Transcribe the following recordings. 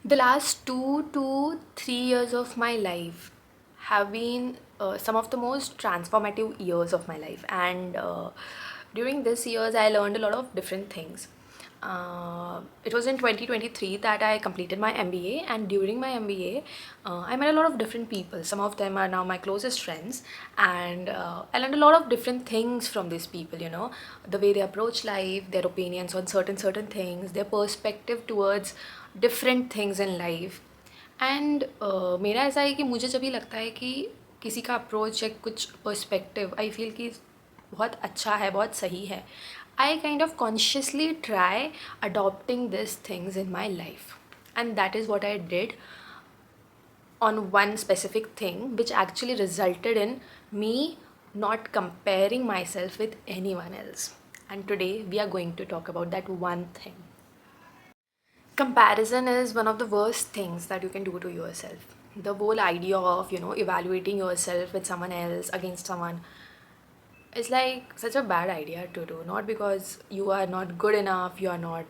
The last 2 to 3 years of my life have been some of the most transformative years of my life, and during these years, I learned a lot of different things. It was in 2023 that I completed my MBA, and during my MBA, I met a lot of different people. Some of them are now my closest friends, and I learned a lot of different things from these people. The way they approach life, their opinions on certain things, their perspective towards different things in life. And मेरा ऐसा है कि मुझे जब भी लगता है कि किसी का अप्रोच या कुछ पर्सपेक्टिव आई फील कि बहुत अच्छा है, बहुत सही है, I kind of consciously try adopting this things in my life, and that is what I did on one specific thing, which actually resulted in me not comparing myself with anyone else. And today we are going to talk about that one thing. Comparison is one of the worst things that you can do to yourself. The whole idea of, evaluating yourself with someone else against someone is like such a bad idea to do. Not because you are not good enough, you are not,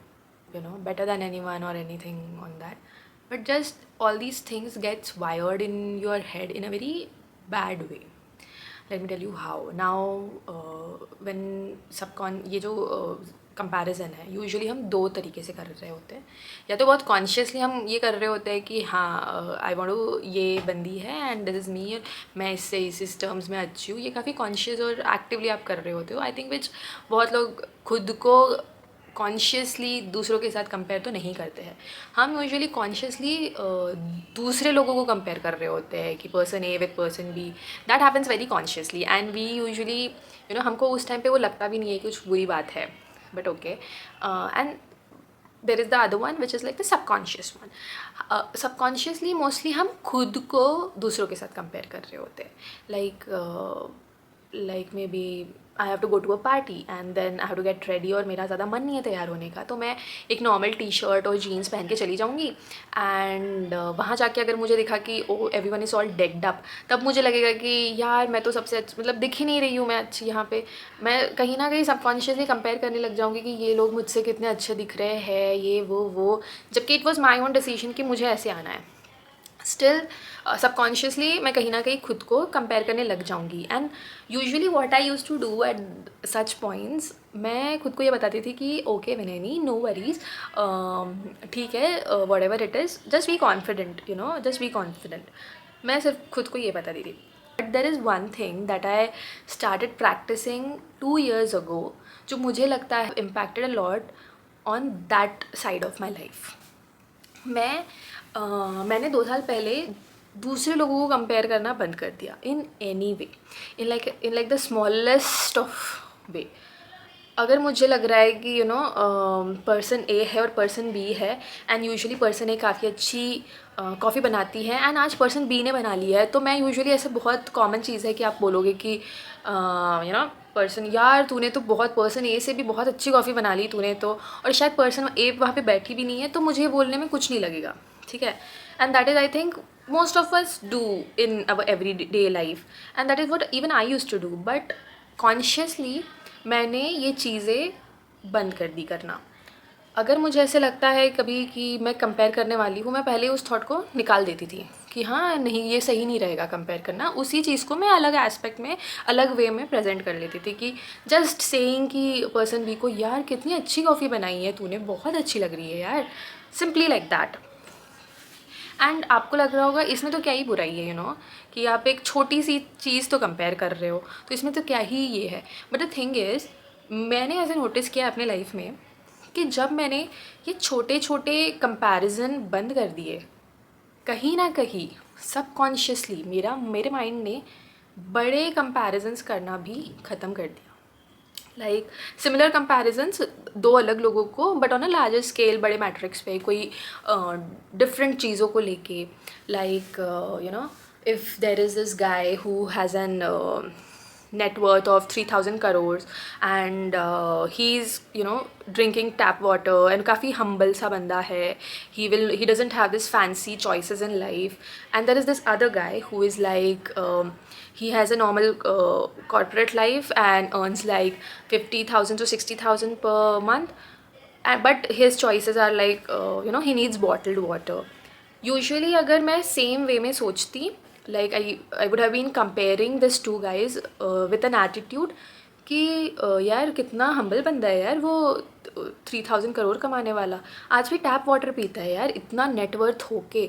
better than anyone or anything on that. But just all these things gets wired in your head in a very bad way. Let me tell you how. Now, when ये जो comparison है, usually हम दो तरीके से कर रहे होते हैं. या तो बहुत कॉन्शियसली हम ये कर रहे होते हैं कि हाँ, आई वांट टू, ये बंदी है एंड दिस इज़ मी, मैं इससे इस टर्म्स में अच्छी हूँ. ये काफ़ी कॉन्शियस और एक्टिवली आप कर रहे होते हो. आई थिंक विच बहुत लोग खुद को कॉन्शियसली दूसरों के साथ कंपेयर तो नहीं करते हैं. हम यूजुअली कॉन्शियसली दूसरे लोगों को कंपेयर कर रहे होते हैं कि person A with person B. That happens very consciously, and we usually हमको उस टाइम पे वो लगता भी नहीं है कि कुछ बुरी बात है, but okay. And there is the other one which is like the subconscious one. Subconsciously mostly हम खुद को दूसरों के साथ कंपेयर कर रहे होते हैं. Like maybe I have to go to a party and then I have to get ready, और मेरा ज़्यादा मन नहीं है तैयार होने का, तो मैं एक नॉर्मल टी शर्ट और जीन्स पहन के चली जाऊँगी. एंड वहाँ जाके अगर मुझे दिखा कि oh everyone is all decked up, तब मुझे लगेगा कि यार मैं तो सबसे मतलब दिख ही नहीं रही हूँ मैं अच्छी यहाँ पे. मैं कहीं ना कहीं सबकॉन्शियसली कंपेयर करने लग जाऊँगी कि ये लोग मुझसे कितने अच्छे दिख रहे हैं, ये वो, जबकि it was my own decision कि मुझे ऐसे आना है. स्टिल सबकॉन्शियसली मैं कहीं ना कहीं खुद को कंपेयर करने लग जाऊँगी. And usually what I use to do at such points, मैं खुद को ये बताती थी कि ओके विनयनी, नो वरीज, ठीक है, whatever it is, just be confident, just be confident. मैं सिर्फ खुद को ये बताती थी. But there is one thing that I started practising 2 years ago, जो मुझे लगता है impacted a lot on that side of my life. मैंने 2 साल पहले दूसरे लोगों को कंपेयर करना बंद कर दिया in any way, in like the smallest of वे. अगर मुझे लग रहा है कि पर्सन ए है और पर्सन बी है, एंड यूजुअली पर्सन ए काफ़ी अच्छी कॉफ़ी बनाती है एंड आज पर्सन बी ने बना लिया है, तो मैं यूजुअली ऐसे बहुत कॉमन चीज़ है कि आप बोलोगे कि पर्सन, यार तूने तो बहुत, पर्सन ए से भी बहुत अच्छी कॉफ़ी बना ली तूने तो, और शायद पर्सन ए वहाँ पे बैठी भी नहीं है, तो मुझे बोलने में कुछ नहीं लगेगा, ठीक है. And that is I think most of us do in our everyday life, and that is what even I use to do. But consciously मैंने ये चीज़ें बंद कर दी करना. अगर मुझे ऐसे लगता है कभी कि मैं कंपेयर करने वाली हूँ, मैं पहले उस थॉट को निकाल देती थी कि हाँ नहीं, ये सही नहीं रहेगा कंपेयर करना. उसी चीज़ को मैं अलग एस्पेक्ट में, अलग वे में प्रेजेंट कर लेती थी कि जस्ट सेइंग कि पर्सन बी को, यार कितनी अच्छी कॉफ़ी बनाई है तूने, बहुत अच्छी लग रही है यार, सिंपली लाइक दैट. एंड आपको लग रहा होगा इसमें तो क्या ही बुराई है, कि आप एक छोटी सी चीज़ तो कंपेयर कर रहे हो, तो इसमें तो क्या ही ये है. बट द थिंग इज़, मैंने ऐसे नोटिस किया अपने लाइफ में कि जब मैंने ये छोटे छोटे कंपैरिजन बंद कर दिए, कहीं ना कहीं सबकॉन्शियसली मेरे माइंड ने बड़े कंपैरिजन्स करना भी ख़त्म कर दिया. लाइक सिमिलर कंपैरिजन्स दो अलग लोगों को, but on a larger scale, बड़े मैट्रिक्स पे, कोई डिफरेंट चीज़ों को लेके. Like if there is this guy who has an net worth of 3,000 crores, and he's drinking tap water and काफ़ी humble सा बंदा है. He doesn't have this fancy choices in life. And there is this other guy who is like he has a normal corporate life and earns like 50,000 to 60,000 per month. But his choices are like he needs bottled water. Usually अगर मैं same way में सोचती, like I would have been comparing this two guys with an attitude कि यार कितना humble बंदा है यार वो, 3000 करोड़ कमाने वाला आज भी टैप वाटर पीता है यार, इतना नेटवर्थ होके।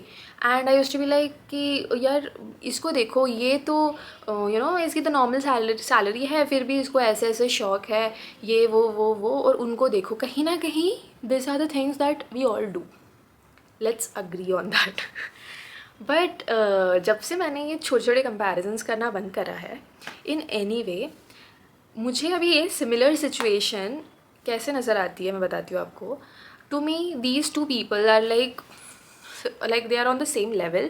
And I used to be like कि यार इसको देखो, ये तो इसकी तो नॉर्मल सैलरी है, फिर भी इसको ऐसे ऐसे शौक है, ये वो और उनको देखो, कहीं ना कहीं this are the things that we all do, let's agree on that. But जब से मैंने ये छोटे छोटे कंपैरिजन्स करना बंद करा है इन एनी वे, मुझे अभी ये सिमिलर सिचुएशन कैसे नज़र आती है मैं बताती हूँ आपको। To me these two people are like they are on the same level,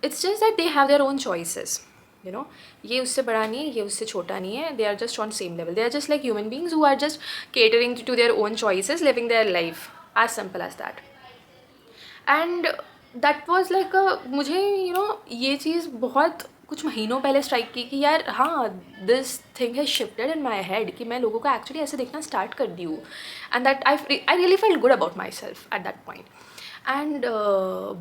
it's just that they have their own choices, ये उससे बड़ा नहीं है, ये उससे छोटा नहीं है, they are just on same level, they are just like human beings who are just catering to their own choices, living their life as simple as that. And that was like मुझे ये चीज़ बहुत कुछ महीनों पहले strike की कि यार हाँ, this thing has shifted in my head कि मैं लोगों को एक्चुअली ऐसे देखना स्टार्ट कर दी हूँ। And that I really felt good about my self at that point. And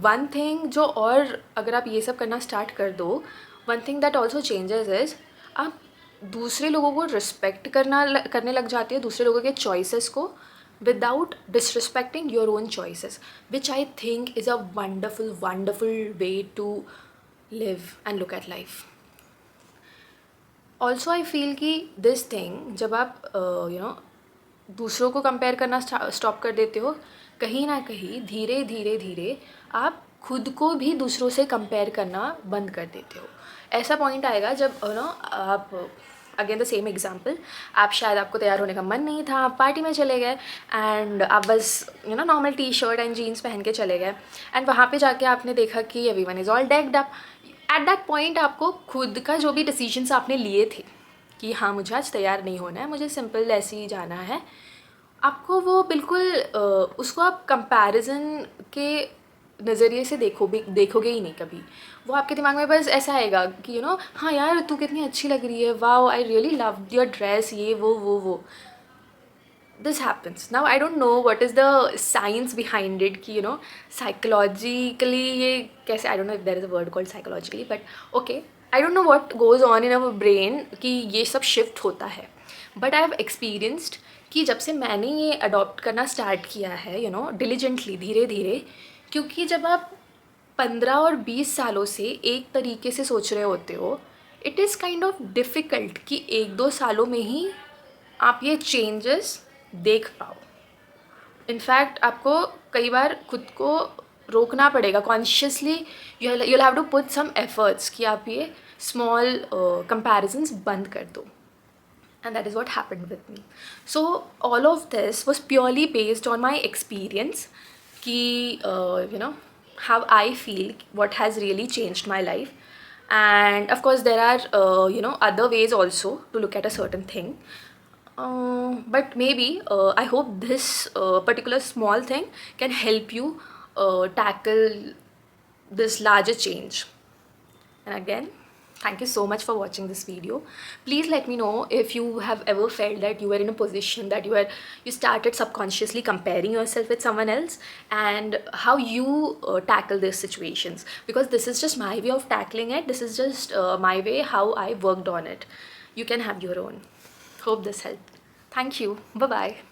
one thing जो, और अगर आप ये सब करना स्टार्ट कर दो, one thing that also changes is आप दूसरे लोगों को रिस्पेक्ट करने लग जाते हैं, दूसरे लोगों के चॉइसेस को, without disrespecting your own choices, which I think is a wonderful, wonderful way to live and look at life. Also I feel कि this thing जब आप दूसरों को कंपेयर करना स्टॉप कर देते हो, कहीं ना कहीं धीरे धीरे धीरे आप खुद को भी दूसरों से कंपेयर करना बंद कर देते हो। ऐसा पॉइंट आएगा जब आप अगेन द सेम एग्जाम्पल, आप शायद, आपको तैयार होने का मन नहीं था, आप पार्टी में चले गए एंड आप बस normal T-shirt and jeans पहन के चले गए, एंड वहाँ पे जाके आपने देखा कि everyone is all decked up. At that point आपको खुद का जो भी डिसीजंस आपने लिए थे कि हाँ मुझे आज तैयार नहीं होना है, मुझे सिंपल ऐसे ही जाना है, आपको वो बिल्कुल उसको आप कंपैरिजन के नज़रिए से देखोगे ही नहीं कभी। वो आपके दिमाग में बस ऐसा आएगा कि हाँ यार तू कितनी अच्छी लग रही है, wow I really love your dress, ये वो this happens. Now I don't know what is the science behind it कि साइकोलॉजिकली ये कैसे, I don't know if there is a word called psychologically, but okay, I don't know what goes on in our brain कि ये सब shift होता है। But I have experienced कि जब से मैंने ये अडॉप्ट करना स्टार्ट किया है डिलीजेंटली, धीरे धीरे, क्योंकि जब आप 15 और 20 सालों से एक तरीके से सोच रहे होते हो, it is kind of difficult कि 1-2 सालों में ही आप ये चेंजेस देख पाओ। इनफैक्ट आपको कई बार खुद को रोकना पड़ेगा consciously, you'll have to put some efforts कि आप ये स्मॉल comparisons बंद कर दो। And that is what happened with me. So all of this was purely based on my experience कि how I feel, what has really changed my life. And of course there are other ways also to look at a certain thing, but maybe I hope this particular small thing can help you tackle this larger change. And again, thank you so much for watching this video. Please let me know if you have ever felt that you were in a position that you started subconsciously comparing yourself with someone else, and how you tackle these situations, because this is just my way of tackling it. This is just my way how I worked on it. You can have your own. Hope this helped. Thank you. Bye bye.